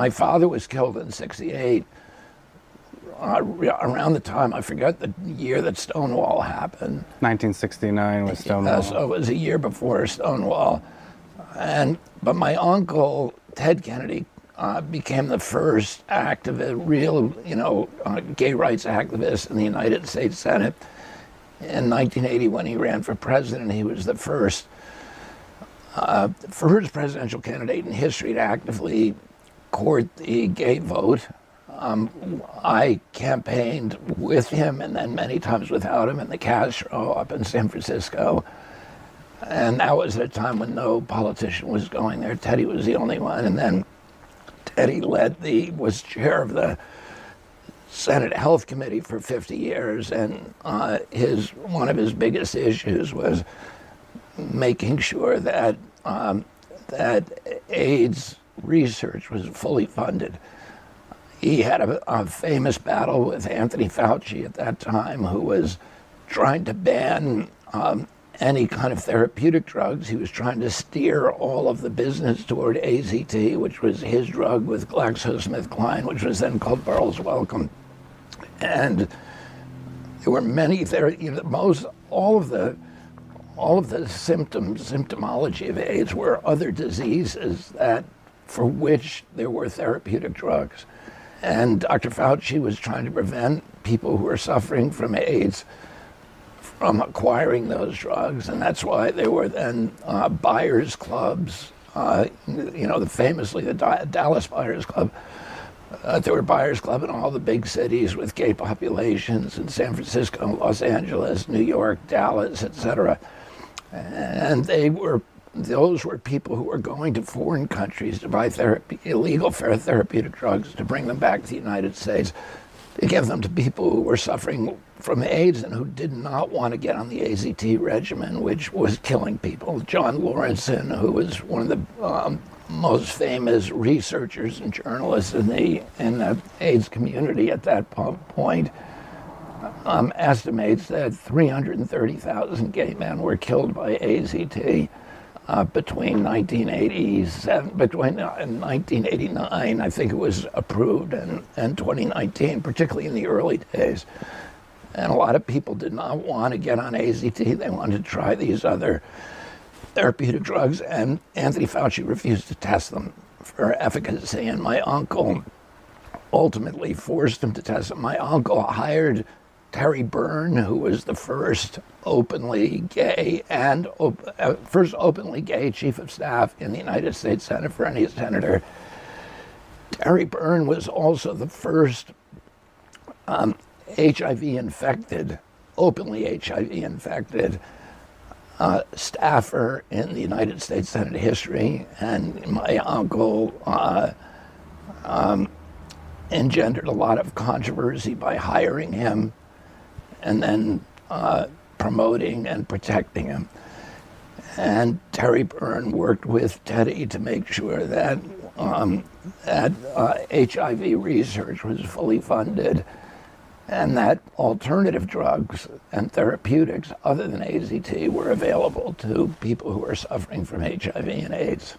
my father was killed in '68. Around the time, I forget the year that Stonewall happened. 1969 was Stonewall. So it was a year before Stonewall. But my uncle, Ted Kennedy, became the first real, gay rights activist in the United States Senate. In 1980, when he ran for president, he was the first presidential candidate in history to actively court the gay vote. I campaigned with him and then many times without him in the Castro up in San Francisco. And that was at a time when no politician was going there. Teddy was the only one. And then Teddy was chair of the Senate Health Committee for 50 years. And one of his biggest issues was making sure that AIDS research was fully funded. He had a famous battle with Anthony Fauci at that time, who was trying to ban any kind of therapeutic drugs. He was trying to steer all of the business toward AZT, which was his drug with GlaxoSmithKline, which was then called Burroughs Wellcome. And there were many all of the symptomology of AIDS were other diseases for which there were therapeutic drugs. And Dr. Fauci was trying to prevent people who were suffering from AIDS from acquiring those drugs. And that's why there were then buyers clubs, famously the Dallas Buyers Club. There were Buyers Club in all the big cities with gay populations in San Francisco, Los Angeles, New York, Dallas, etc. And those were people who were going to foreign countries to buy illegal therapeutic drugs to bring them back to the United States, to give them to people who were suffering from AIDS and who did not want to get on the AZT regimen, which was killing people. John Lawrenson, who was one of the most famous researchers and journalists in the AIDS community at that point, estimates that 330,000 gay men were killed by AZT. Between 1989, I think it was approved, and 2019, particularly in the early days. And a lot of people did not want to get on AZT. They wanted to try these other therapeutic drugs, and Anthony Fauci refused to test them for efficacy. And my uncle ultimately forced him to test them. My uncle hired Terry Byrne, who was the first openly gay chief of staff in the United States Senate for any senator. Terry Byrne was also the first openly HIV-infected staffer in the United States Senate history, and my uncle engendered a lot of controversy by hiring him and then promoting and protecting him. And Terry Byrne worked with Teddy to make sure that HIV research was fully funded, and that alternative drugs and therapeutics other than AZT were available to people who are suffering from HIV and AIDS.